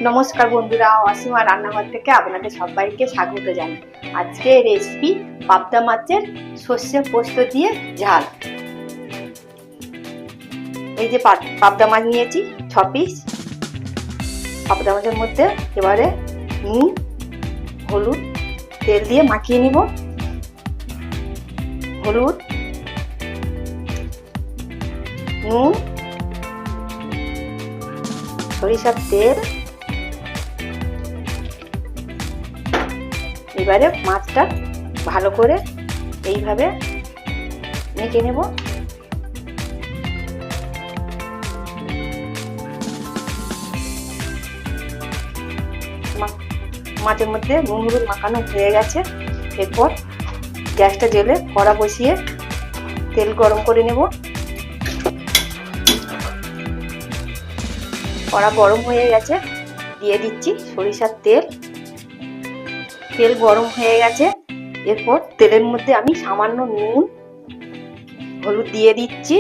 নমস্কার বন্ধুরা, অসীমা রান্নাঘর থেকে আপনাদের সবাইকে স্বাগত জানাই। আজকে রেসিপি পাবদা মাছের সর্ষে পোস্ত দিয়ে ঝাল। এই যে পাবদা মাছ নিয়েছি 6 পিস। পাবদা মাছের মধ্যে এবারে নুন, হলুদ, তেল দিয়ে মাখিয়ে নিব। হলুদ, নুন, সরিষার তেল। এবারে মাছটা ভালো করে এইভাবে মেখে নেব। মাছের মধ্যে নুন হলুদ মাখানো হয়ে গেছে। এরপর গ্যাসটা জ্বেলে কড়া বসিয়ে তেল গরম করে নেব। কড়া গরম হয়ে গেছে, দিয়ে দিচ্ছি সরিষার তেল। তেল গরম হয়ে গেছে, এরপর তেলের মধ্যে আমি সামান্য নুন হলুদ দিয়ে দিচ্ছি।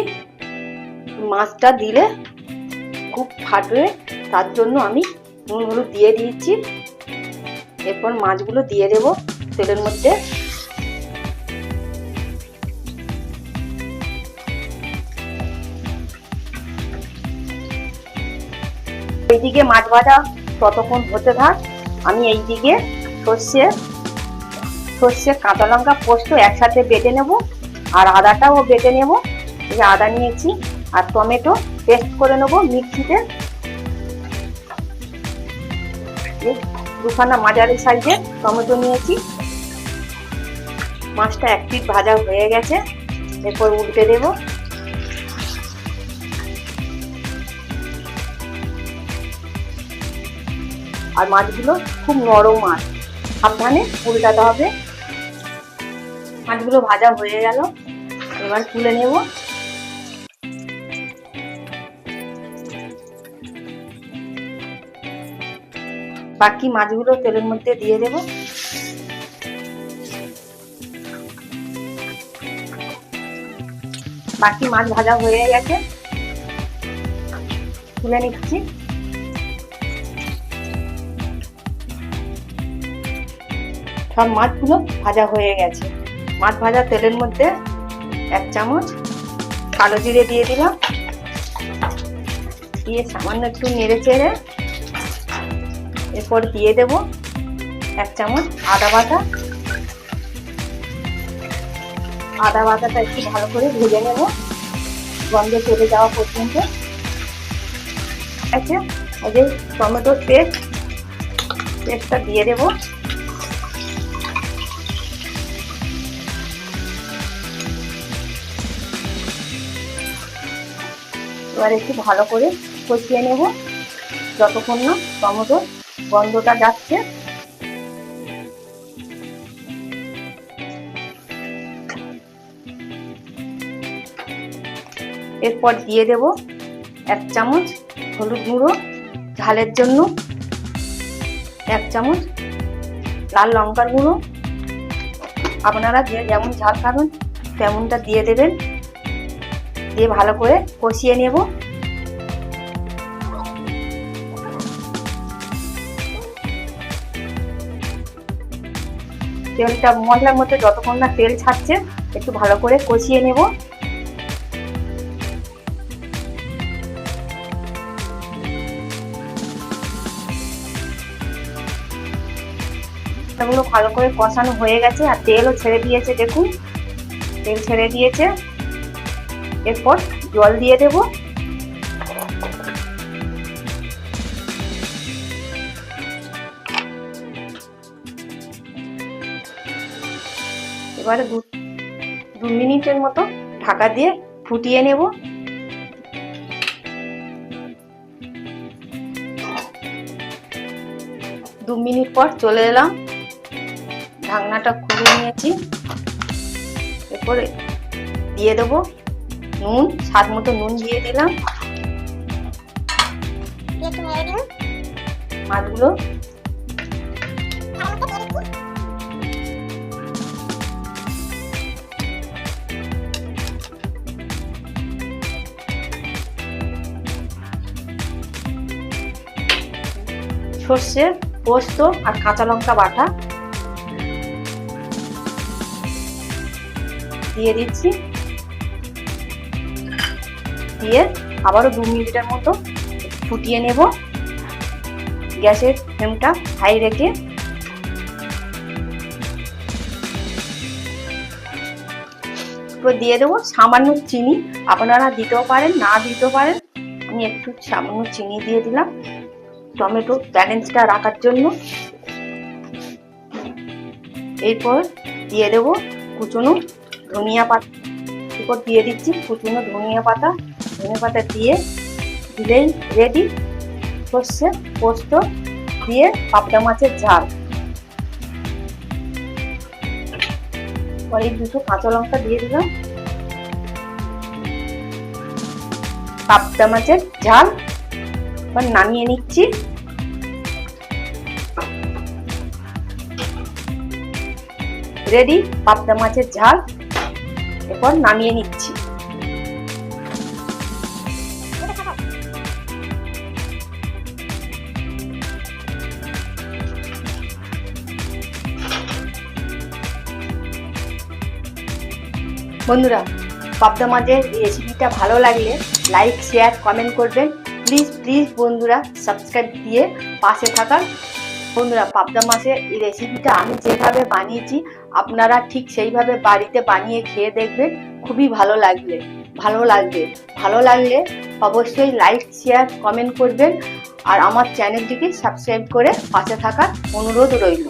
মাছটা দিলে খুব ফাটবে, তার জন্য আমি নুন হলুদ দিয়ে দিয়েছি। এরপর মাছগুলো দিয়ে দেব তেলের মধ্যে। এইদিকে মাছ ভাজা ততক্ষণ হতে থাক, আমি এইদিকে সর্ষে কাঁচা লঙ্কা পোস্ত একসাথে বেটে নেব, আর আদাটাও বেটে নেব। এই যে আদা নিয়েছি, আর টমেটো পেস্ট করে নেব মিক্সিতে। দুখানা মাঝারি সাইজের টমেটো নিয়েছি। মাছটা এক পিঠ ভাজা হয়ে গেছে, এরপর উল্টে দেব। আর মাছগুলো খুব নরম মাছ, সাবধানে উল্টাতে হবে। মাছগুলো ভাজা হয়ে গেল, এবার তুলে নেব। বাকি মাছগুলো তেলের মধ্যে দিয়ে দেব। বাকি মাছ ভাজা হয়ে গেছে, তুলে নিচ্ছি। সব মাছগুলো ভাজা হয়ে গেছে। মাছ ভাজা তেলের মধ্যে 1 চামচ কালো জিরে দিয়ে দিলাম, দিয়ে সামান্য একটু নেড়ে চেড়ে এরপর দিয়ে দেব 1 চামচ আদা বাটা। আদা বাটাটা একটু ভালো করে ভেজে নেব, গন্ধ চলে যাওয়া পর্যন্ত। আচ্ছা, এই যে টমেটোর পেস্টটা দিয়ে দেব। এবার একটু ভালো করে কষিয়ে নেব যতক্ষণ না টমেটোর গন্ধটা যাচ্ছে। এরপর দিয়ে দেব 1 চামচ হলুদ গুঁড়ো ঝালের জন্য, 1 চামচ লাল লঙ্কার গুঁড়ো। আপনারা যে যেমন ঝাল খাবেন তেমনটা দিয়ে দেবেন। দিয়ে ভালো করে কষিয়ে নেব। তেলটা মশলার মধ্যে যতক্ষণ না তেল ছাড়ছে একটু ভালো করে কষিয়ে নেব। এগুলো ভালো করে কষানো হয়ে গেছে, আর তেলও ছেড়ে দিয়েছে। দেখুন, তেল ছেড়ে দিয়েছে। এরপর জল দিয়ে দেব। এবারে 2 মিনিটের মতো ঢাকা দিয়ে ফুটিয়ে নেব। 2 মিনিট পর চলে এলাম, ঢাকনাটা খুলে নিয়েছি। এরপরে দিয়ে দেবো নুন, স্বাদ মতো নুন দিয়ে দিলাম। মাছগুলো সর্ষে, পোস্ত আর কাঁচা লঙ্কা বাটা দিয়ে দিচ্ছি। দিয়ে আবারও 2 মিনিটের মতো ফুটিয়ে নেব। গ্যাসের ফ্লেমটা হাই রেখে দিয়ে দেবো সামান্য চিনি। আপনারা দিতেও পারেন, না দিতেও পারেন। আমি একটু সামান্য চিনি দিয়ে দিলাম টমেটো ব্যালেন্সটা রাখার জন্য। এরপর দিয়ে দেবো কুচনো ধনিয়া পাতা। এরপর দিয়ে দিচ্ছি কুচনো ধনিয়া পাতা। ধনিয়া পাতা দিয়ে দিলেই রেডি সর্ষে পোস্ত দিয়ে পাবদা মাছের ঝাল। পরে 2 কাঁচা লঙ্কা দিয়ে দিলাম। পাবদা মাছের ঝাল এবার নামিয়ে নিচ্ছি। রেডি পাবদা মাছের ঝাল। এরপর নামিয়ে নিচ্ছি। বন্ধুরা, পাবদা মাছের রেসিপিটা ভালো লাগলে লাইক, শেয়ার, কমেন্ট করবেন। প্লিজ বন্ধুরা সাবস্ক্রাইব দিয়ে পাশে থাকার। বন্ধুরা, পাবদা মাছের এই রেসিপিটা আমি যেভাবে বানিয়েছি আপনারা ঠিক সেইভাবে বাড়িতে বানিয়ে খেয়ে দেখবেন। খুবই ভালো লাগলে অবশ্যই লাইক, শেয়ার, কমেন্ট করবেন। আর আমার চ্যানেলটিকে সাবস্ক্রাইব করে পাশে থাকার অনুরোধ রইল।